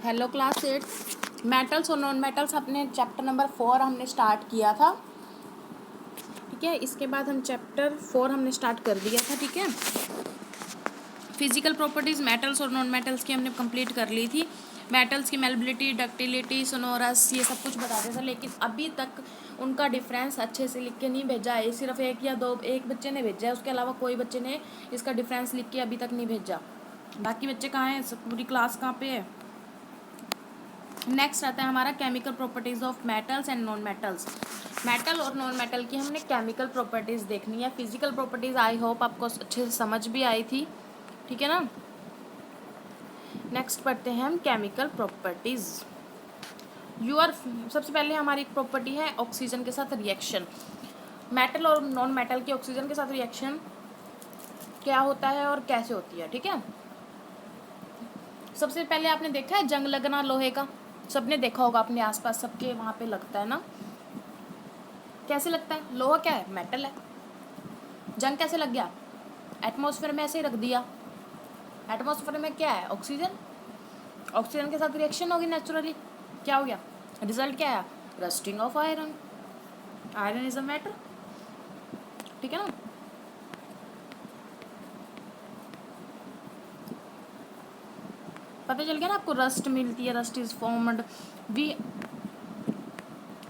Hello class 8 metals और non metals अपने chapter number 4 हमने स्टार्ट किया था। ठीक है, इसके बाद हम चैप्टर 4 हमने स्टार्ट कर दिया था। ठीक है, फिजिकल प्रॉपर्टीज़ मेटल्स और नॉन मेटल्स की हमने कंप्लीट कर ली थी। मेटल्स की मेल्बिलिटी, डक्टिलिटी, सोनोरस, ये सब कुछ बताते थे, लेकिन अभी तक उनका डिफरेंस अच्छे से लिख के नहीं भेजा है। सिर्फ एक बच्चे ने भेजा है, उसके अलावा कोई बच्चे ने इसका डिफरेंस लिख के अभी तक नहीं भेजा। बाकी बच्चे कहाँ हैं, पूरी क्लास कहाँ पे है। नेक्स्ट आता है हमारा chemical properties of metals and non metals. Metal और नॉन मेटल की हमने केमिकल प्रॉपर्टीज देखनी है। फिजिकल प्रॉपर्टीज आई होप आपको अच्छे से समझ भी आई थी। ठीक है ना। नेक्स्ट पढ़ते हैं हम केमिकल प्रॉपर्टीज। सबसे पहले हमारी एक प्रॉपर्टी है ऑक्सीजन के साथ रिएक्शन। मेटल और नॉन मेटल की ऑक्सीजन के साथ रिएक्शन क्या होता है और कैसे होती है। ठीक है, सबसे पहले आपने देखा है जंग लगना लोहे का, सबने देखा होगा अपने आसपास, सबके वहाँ पे लगता है ना। कैसे लगता है? लोहा क्या है? मेटल है। जंग कैसे लग गया? एटमॉस्फेयर में ऐसे ही रख दिया। एटमॉस्फेयर में क्या है? ऑक्सीजन। ऑक्सीजन के साथ रिएक्शन होगी नेचुरली, क्या हो गया? रिजल्ट क्या है? Rusting of iron. Iron is a metal. ठीक है ना। पता चल गया ना आपको, रस्ट मिलती है, rust is formed. We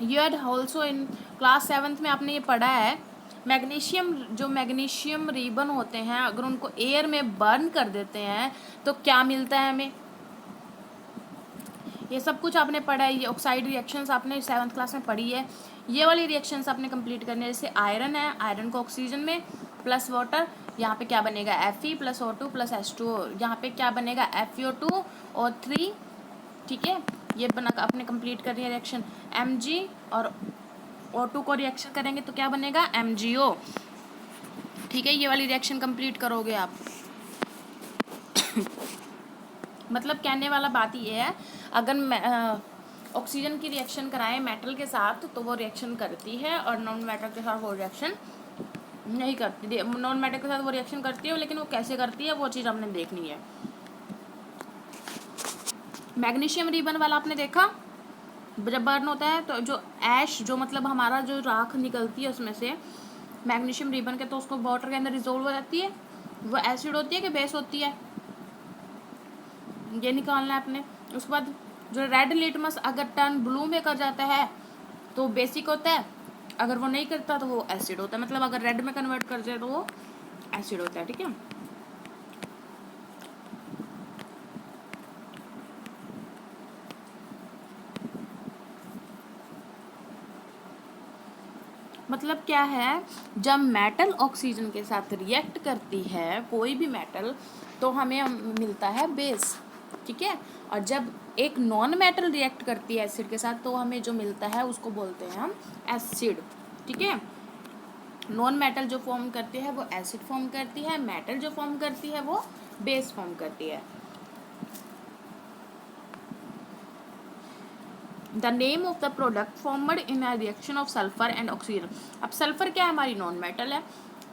you had also in class 7th में आपने ये पढ़ा है, मैग्नीशियम रिबन होते हैं, अगर उनको एयर में बर्न कर देते हैं तो क्या मिलता है हमें। ये सब कुछ आपने पढ़ा है। ये ऑक्साइड रिएक्शंस आपने 7th क्लास में पढ़ी है। ये वाली रिएक्शंस आपने कंप्लीट करनी है। जैसे आयरन है, आयरन को ऑक्सीजन में प्लस वाटर, यहाँ पे क्या बनेगा? Fe plus O2 plus H2O। यहाँ पे क्या बनेगा? FeO2 और 3। ठीक है, ये बना आपने कंप्लीट करनी है रिएक्शन। Mg और O2 को रिएक्शन करेंगे तो क्या बनेगा? MgO। ठीक है, ये वाली रिएक्शन कंप्लीट करोगे आप। मतलब कहने वाला बात ये है, अगर ऑक्सीजन की रिएक्शन कराएं मेटल के साथ तो वो रिएक्शन करती है, और नॉन मेटल के साथ वो रिएक्शन नहीं करती। नॉन मेटल के साथ वो रिएक्शन करती है, लेकिन वो कैसे करती है वो चीज़ हमने देखनी है। मैग्नीशियम रिबन वाला आपने देखा, जब बर्न होता है तो जो ऐश, जो मतलब हमारा जो राख निकलती है उसमें से मैग्नीशियम रिबन के, तो उसको वाटर के अंदर डिजोल्व हो जाती है। वो एसिड होती है कि बेस होती है, ये निकालना है आपने। उसके बाद जो रेड लिटमस अगर टर्न ब्लू में कर जाता है तो बेसिक होता है, अगर वो नहीं करता तो वो एसिड होता है। मतलब अगर रेड में कन्वर्ट कर जाए तो वो एसिड होता है। ठीक है, मतलब क्या है, जब मेटल ऑक्सीजन के साथ रिएक्ट करती है कोई भी मेटल, तो हमें मिलता है बेस। ठीक है, और जब एक नॉन मेटल रिएक्ट करती है एसिड के साथ तो हमें जो मिलता है उसको बोलते हैं हम एसिड। ठीक है, नॉन मेटल जो फॉर्म करती है वो एसिड फॉर्म करती है, मेटल जो फॉर्म करती है वो बेस फॉर्म करती है। The name of the product formed in a reaction of sulphur and oxygen. अब सल्फर क्या है? हमारी नॉन मेटल है।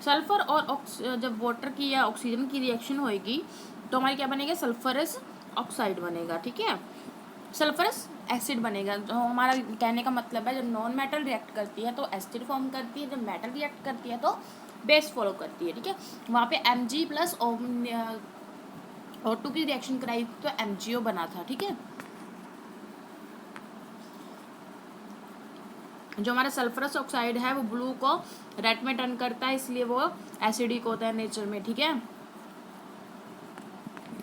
सल्फर और जब वाटर की या ऑक्सीजन की रिएक्शन होएगी तो हमारी क्या बनेगा? सल्फरस ऑक्साइड बनेगा। ठीक है, सल्फरस एसिड बनेगा। जो हमारा कहने का मतलब है, जब नॉन मेटल रिएक्ट करती है तो एसिड फॉर्म करती है, जब मेटल रिएक्ट करती है तो बेस फॉलो करती है। ठीक है, वहाँ पे Mg प्लस O2 की रिएक्शन कराई तो MgO बना था। ठीक है, जो हमारा सल्फरस ऑक्साइड है वो ब्लू को रेड में टर्न करता है, इसलिए वो एसिडिक होता है नेचर में। ठीक है,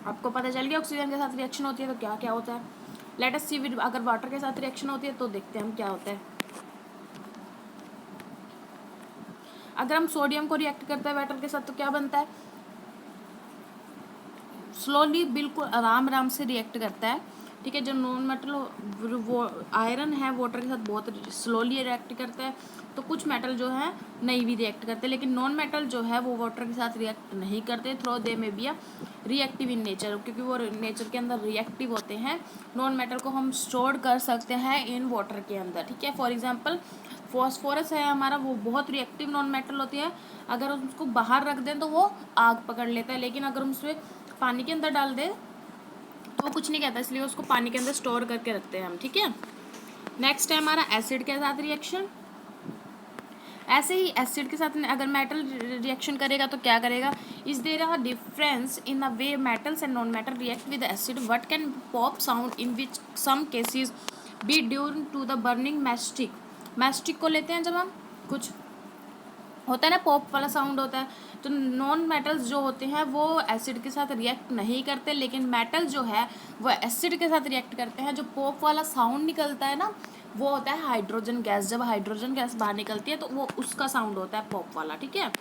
आपको पता चल गया ऑक्सीजन के साथ रिएक्शन होती है तो क्या क्या होता है। लेट अस सी, अगर वाटर के साथ रिएक्शन होती है तो देखते हैं हम क्या होता है। अगर हम सोडियम को रिएक्ट करते हैं वाटर के साथ तो क्या बनता है? स्लोली, बिल्कुल आराम आराम से रिएक्ट करता है। ठीक है, जो नॉन मेटल वो आयरन है वाटर के साथ बहुत स्लोली रिएक्ट करता है, तो कुछ मेटल जो है नहीं भी रिएक्ट करते, लेकिन नॉन मेटल जो है वो वाटर के साथ रिएक्ट नहीं करते। थ्रो दे में भी रिएक्टिव इन नेचर, क्योंकि वो नेचर के अंदर रिएक्टिव होते हैं। नॉन मेटल को हम स्टोर कर सकते हैं इन वाटर के अंदर। ठीक है, फॉर एग्जाम्पल फॉस्फोरस है हमारा, वो बहुत रिएक्टिव नॉन मेटल होती है। अगर उसको बाहर रख दें तो वो आग पकड़ लेता है, लेकिन अगर हम उसमें पानी के अंदर डाल दे तो वो कुछ नहीं कहता, इसलिए उसको पानी के अंदर स्टोर करके रखते हैं हम, ठीक है। नेक्स्ट है हमारा एसिड के साथ रिएक्शन। ऐसे ही एसिड के साथ अगर मेटल रिएक्शन करेगा तो क्या करेगा, is there a difference in the way metals and non metal react with acid, what can pop sound in which some cases be during to the burning mastic. Mastic को लेते हैं जब हम, कुछ होता है ना पॉप वाला साउंड होता है, तो नॉन मेटल्स जो होते हैं वो एसिड के साथ रिएक्ट नहीं करते, लेकिन मेटल जो है वो एसिड के साथ रिएक्ट करते हैं। जो पॉप वाला साउंड निकलता है ना, वो होता है हाइड्रोजन गैस। जब हाइड्रोजन गैस बाहर निकलती है तो वो उसका साउंड होता है पॉप वाला, ठीक है।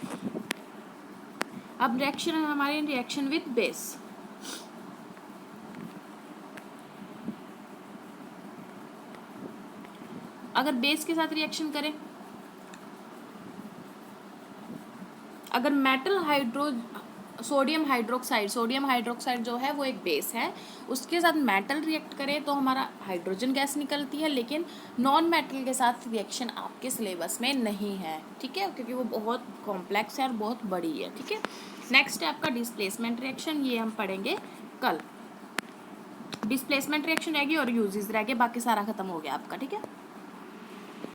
अब रिएक्शन है हमारी रिएक्शन विद बेस। अगर बेस के साथ रिएक्शन करें, अगर मेटल सोडियम हाइड्रोक्साइड जो है वो एक बेस है, उसके साथ मेटल रिएक्ट करे तो हमारा हाइड्रोजन गैस निकलती है, लेकिन नॉन मेटल के साथ रिएक्शन आपके सिलेबस में नहीं है, ठीक है, क्योंकि वो बहुत कॉम्प्लेक्स है और बहुत बड़ी है, ठीक है। नेक्स्ट है आपका डिस्प्लेसमेंट रिएक्शन, ये हम पढ़ेंगे कल। डिस्प्लेसमेंट रिएक्शन रहेगी और यूजेस रहेंगे, बाकी सारा खत्म हो गया आपका, ठीक है।